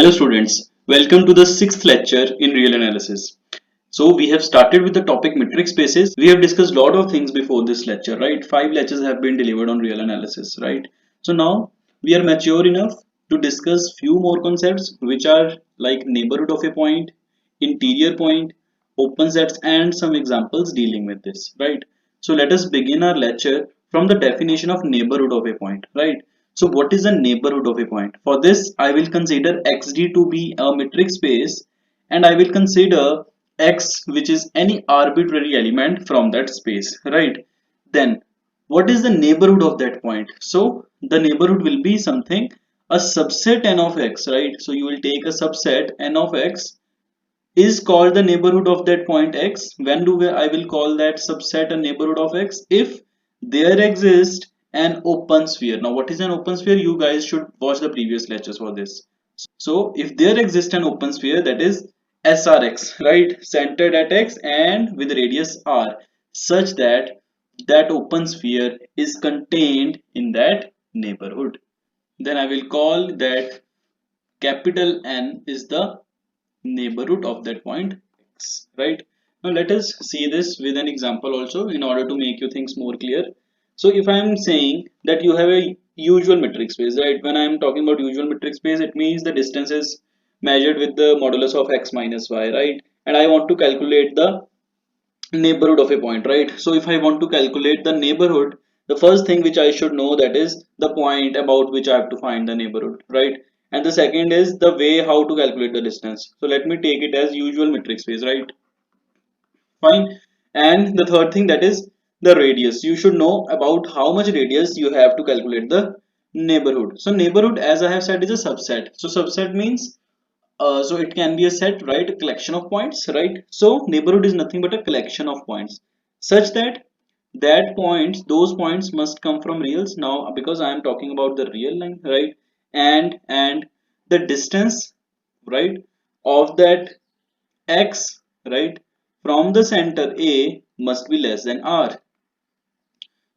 Hello students, welcome to the sixth lecture in real analysis. So we have started with the topic metric spaces. We have discussed a lot of things before this lecture, right? 5 lectures have been delivered on real analysis, right? So now we are mature enough to discuss few more concepts which are like neighborhood of a point, interior point, open sets and some examples dealing with this, right? So let us begin our lecture from the definition of neighborhood of a point, right? So what is a neighborhood of a point? For this, I will consider xd to be a metric space and I will consider x which is any arbitrary element from that space, right? Then what is the neighborhood of that point? So the neighborhood will be something, a subset n of x, right? So you will take a subset n of x is called the neighborhood of that point x. When do I will call that subset a neighborhood of x? If there exists an open sphere. Now what is an open sphere? You guys should watch the previous lectures for this. So if there exists an open sphere, that is SRX, right, centered at x and with radius r, such that that open sphere is contained in that neighborhood, then I will call that capital N is the neighborhood of that point x, right? Now let us see this with an example also in order to make you things more clear. So if I am saying that you have a usual metric space, right? When I am talking about usual metric space, it means the distance is measured with the modulus of x minus y, right? And I want to calculate the neighborhood of a point, right? So if I want to calculate the neighborhood, the first thing which I should know, that is the point about which I have to find the neighborhood, right? And the second is the way how to calculate the distance. So let me take it as usual metric space, right? Fine. And the third thing, that is the radius. You should know about how much radius you have to calculate the neighborhood. So neighborhood, as I have said, is a subset. So subset means so it can be a set, right? A collection of points, right? So neighborhood is nothing but a collection of points such that those points must come from reals. Now because I am talking about the real line, right? And the distance, right, of that x, right, from the center A must be less than r.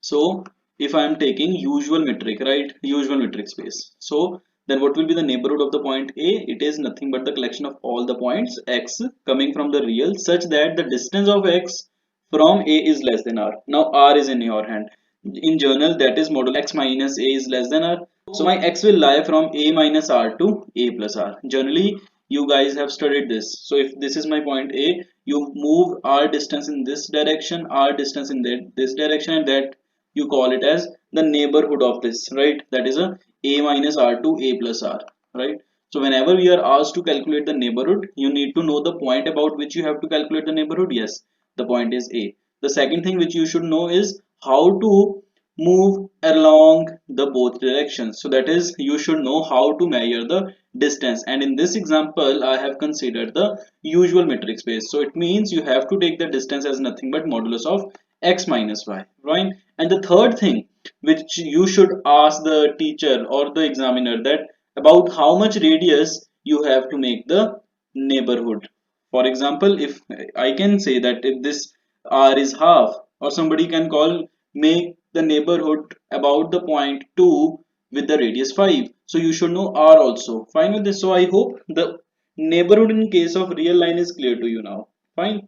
So if I am taking usual metric, right, usual metric space, so then what will be the neighborhood of the point A? It is nothing but the collection of all the points x coming from the real such that the distance of x from A is less than r. Now r is in your hand. In journal, that is model x minus A is less than r. So my x will lie from A minus r to A plus r. Generally, you guys have studied this. So if this is my point A, you move r distance in this direction, r distance in this direction, and that you call it as the neighborhood of this, right? That is a minus r to a plus r, right? So whenever we are asked to calculate the neighborhood, you need to know the point about which you have to calculate the neighborhood. Yes, the point is a. The second thing which you should know is how to move along the both directions. So that is, you should know how to measure the distance, and in this example I have considered the usual metric space. So it means you have to take the distance as nothing but modulus of x minus y, right? And the third thing which you should ask the teacher or the examiner, that about how much radius you have to make the neighborhood. For example, if I can say that if this r is half, or somebody can call, make the neighborhood about the point 2 with the radius 5. So you should know r also. Fine with this. So I hope the neighborhood in case of real line is clear to you now. Fine.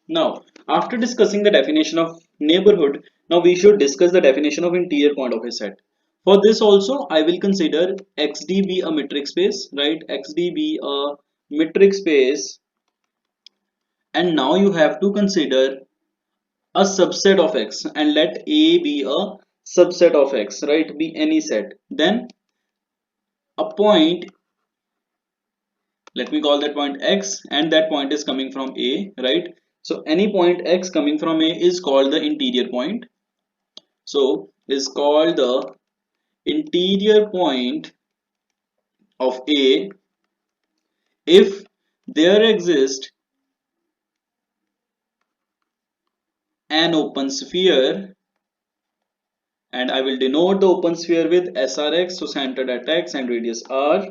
Now, after discussing the definition of neighborhood, now we should discuss the definition of interior point of a set. For this also, I will consider xd be a metric space, right? Xd be a metric space, and now you have to consider a subset of x, and let A be a subset of x, right? Be any set. Then a point, let me call that point x, and that point is coming from A, right? So any point x coming from A is called the interior point. So is called the interior point of A if there exists an open sphere, and I will denote the open sphere with SRX, so centered at x and radius r,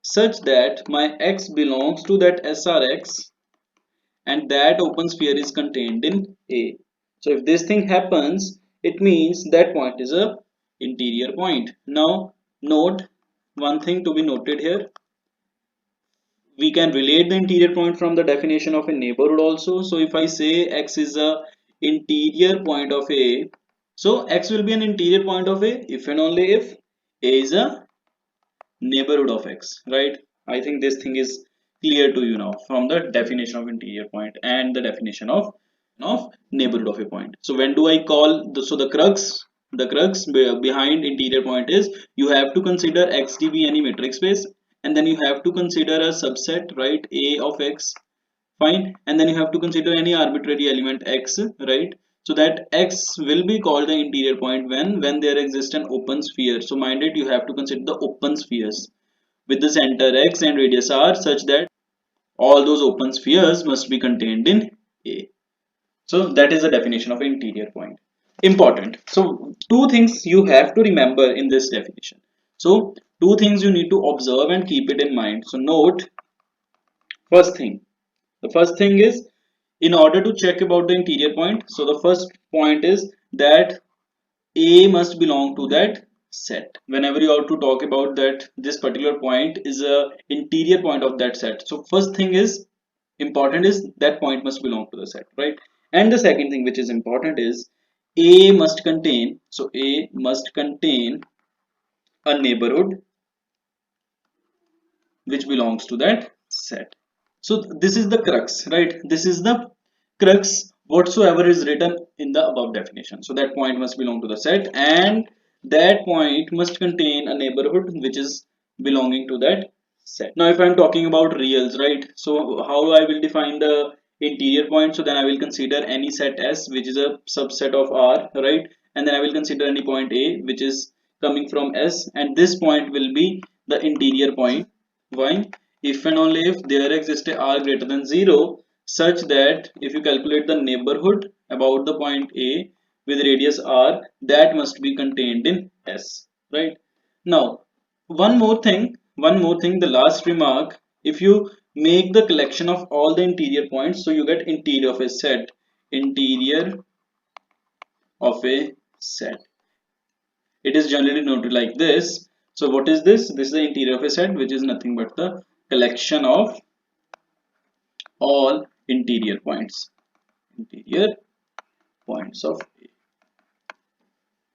such that my x belongs to that SRX and that open sphere is contained in A. So if this thing happens, it means that point is a interior point. Now note one thing to be noted here. we can relate the interior point from the definition of a neighborhood also. So if I say x is a interior point of A, so x will be an interior point of A if and only if A is a neighborhood of x, right? I think this thing is clear to you now from the definition of interior point and the definition of neighborhood of a point. So when do I call the crux behind interior point is you have to consider x to be any metric space, and then you have to consider a subset, right, A of x, fine, and then you have to consider any arbitrary element x, right? So that x will be called the interior point when there exists an open sphere. So mind it, you have to consider the open spheres with the center x and radius r such that all those open spheres must be contained in A. So that is the definition of interior point. Important. So two things you have to remember in this definition. So two things you need to observe and keep it in mind. So note, first thing, the first thing is, in order to check about the interior point, so the first point is that A must belong to that set. Whenever you have to talk about that this particular point is a interior point of that set, so first thing is important is that point must belong to the set, right? And the second thing which is important is A must contain, so A must contain a neighborhood which belongs to that set. So this is the crux, right? This is the crux whatsoever is written in the above definition. So that point must belong to the set, and that point must contain a neighborhood which is belonging to that set. Now if I'm talking about reals, right? So how I will define the interior point? So then I will consider any set S which is a subset of R, right? And then I will consider any point A which is coming from S, and this point will be the interior point. Why? If and only if there exists a r greater than 0 such that if you calculate the neighborhood about the point A with radius r, that must be contained in S, right? Now one more thing, the last remark, if you make the collection of all the interior points, so you get interior of a set, interior of a set. It is generally noted like this. So what is this? This is the interior of a set, which is nothing but the collection of all interior points. Interior points of A,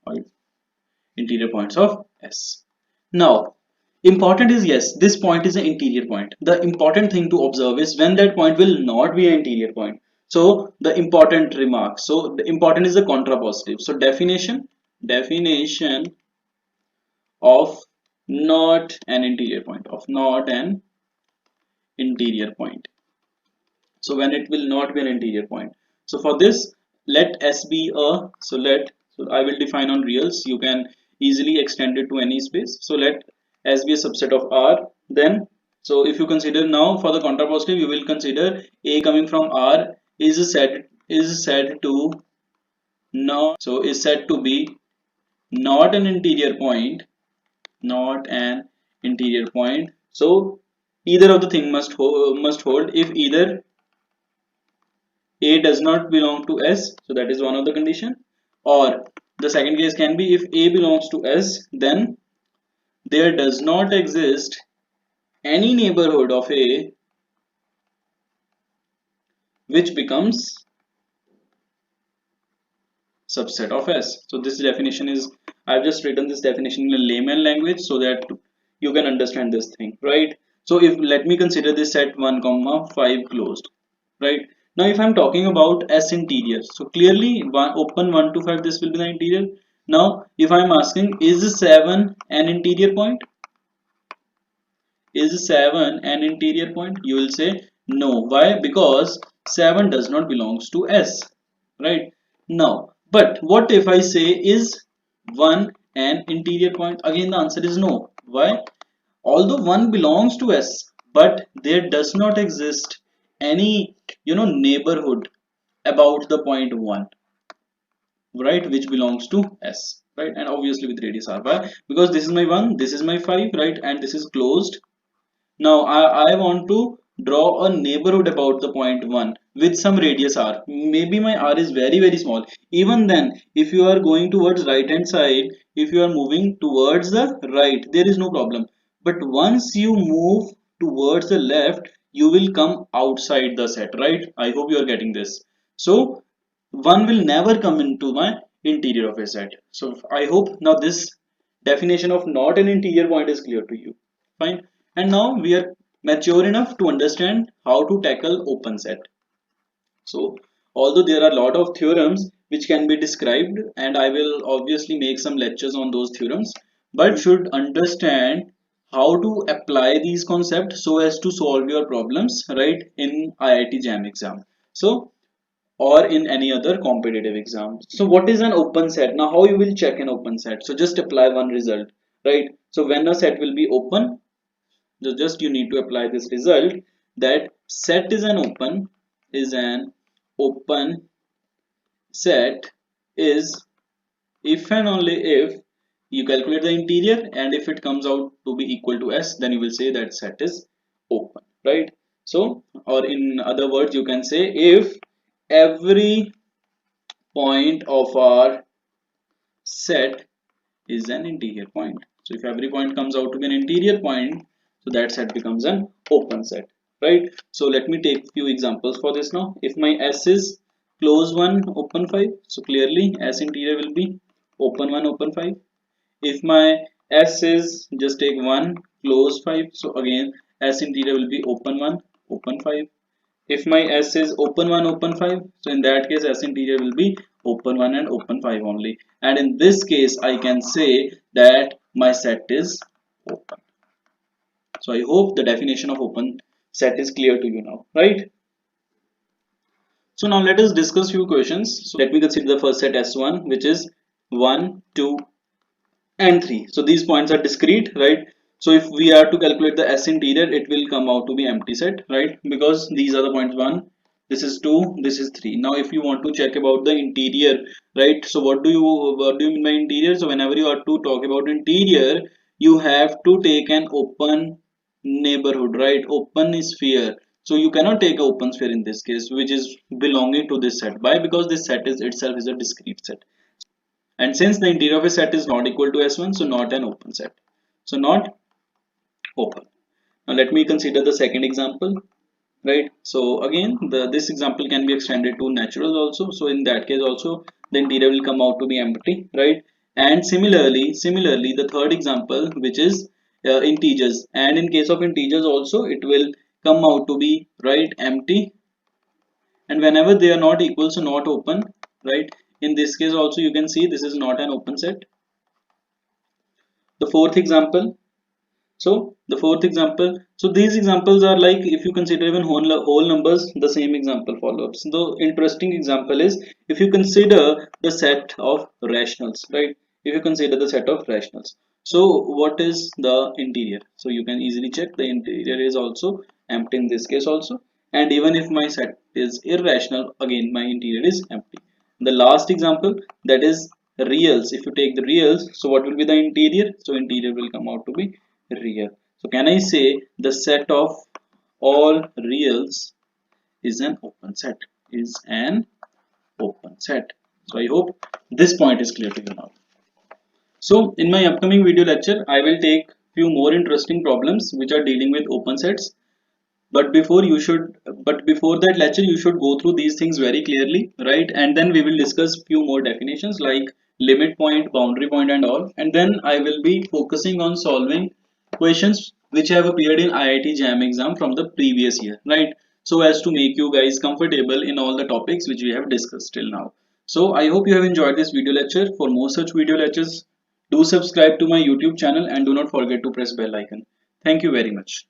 or interior points of S. Now, important is, yes, this point is an interior point. The important thing to observe is when that point will not be an interior point. So the important remark. So the important is the contrapositive. So definition of not an interior point, of not an interior point. So when it will not be an interior point. So for this, let S be a, so I will define on reals. You can easily extend it to any space. So let S be a subset of R. Then, so if you consider now for the contrapositive, you will consider A coming from R is said to not, so is said to be not an interior point, not an interior point. So either of the thing must hold. If either A does not belong to S, so that is one of the condition, or the second case can be if A belongs to S, then there does not exist any neighborhood of A which becomes subset of S. So this definition is, I've just written this definition in a layman language so that you can understand this thing, right? So if let me consider this set 1 comma 5 closed, right? Now if I'm talking about S interior, so clearly open 1 to 5, this will be the interior. Now if I'm asking, is 7 an interior point? Is 7 an interior point? You will say no. Why? Because 7 does not belongs to S, right? Now, but what if I say is 1 an interior point? Again the answer is no. Why? Although 1 belongs to S, but there does not exist any neighborhood about the point 1, right, which belongs to S, right, and obviously with radius r. Why? Because this is my 1, this is my 5, right, and this is closed. Now I want to draw a neighborhood about the point 1 with some radius r. Maybe my r is very small. Even then, if you are going towards right hand side, if you are moving towards the right, there is no problem. But once you move towards the left, you will come outside the set, right? I hope you are getting this. So 1 will never come into my interior of a set. So I hope now this definition of not an interior point is clear to you. Fine. And now we are mature enough to understand how to tackle open set. So although there are a lot of theorems which can be described, and I will obviously make some lectures on those theorems, but should understand how to apply these concepts so as to solve your problems, right, in IIT JAM exam. So or in any other competitive exam. So what is an open set? Now how you will check an open set? So just apply one result, right? So when a set will be open, so just you need to apply this result that set is an open set is if and only if you calculate the interior, and if it comes out to be equal to S, then you will say that set is open, right? So or in other words you can say if every point of our set is an interior point. So if every point comes out to be an interior point, so that set becomes an open set, right? So let me take few examples for this now. If my S is close 1 open 5, so clearly S interior will be open 1 open 5. If my S is just take 1 close 5, so again S interior will be open 1 open 5. If my S is open 1 open 5, so in that case S interior will be open 1 and open 5 only, and in this case I can say that my set is open. So I hope the definition of open set is clear to you now, right? So now let us discuss few questions. So let me consider the first set S1, which is 1 2 and 3. So these points are discrete, right? So if we are to calculate the S interior, it will come out to be empty set, right? Because these are the points 1, this is 2, this is 3. Now if you want to check about the interior, right? So what do you mean by interior? So whenever you are to talk about interior, you have to take an open neighborhood, right? Open sphere. So you cannot take an open sphere in this case, which is belonging to this set. Why? Because this set is itself is a discrete set. And since the interior of a set is not equal to S1, so not an open set. So not open. Now let me consider the second example, right? So again, this example can be extended to naturals also. So in that case also, the interior will come out to be empty, right? And similarly, the third example, which is integers, and in case of integers also, it will come out to be right empty, and whenever they are not equal, so not open, right? In this case also, you can see this is not an open set. The fourth example, so these examples are like if you consider even whole numbers, the same example follows. The interesting example is if you consider the set of rationals, right? If you consider the set of rationals, so what is the interior? So you can easily check the interior is also empty in this case also, and even if my set is irrational, again my interior is empty. The last example, that is reals. If you take the reals, so what will be the interior? So interior will come out to be real. So can I say the set of all reals is an open set? Is an open set. So I hope this point is clear to you now. So in my upcoming video lecture, I will take few more interesting problems which are dealing with open sets. But before that lecture, you should go through these things very clearly, right? And then we will discuss few more definitions like limit point, boundary point and all. And then I will be focusing on solving questions which have appeared in IIT JAM exam from the previous year, right? So as to make you guys comfortable in all the topics which we have discussed till now. So I hope you have enjoyed this video lecture. For more such video lectures, do subscribe to my YouTube channel and do not forget to press bell icon. Thank you very much.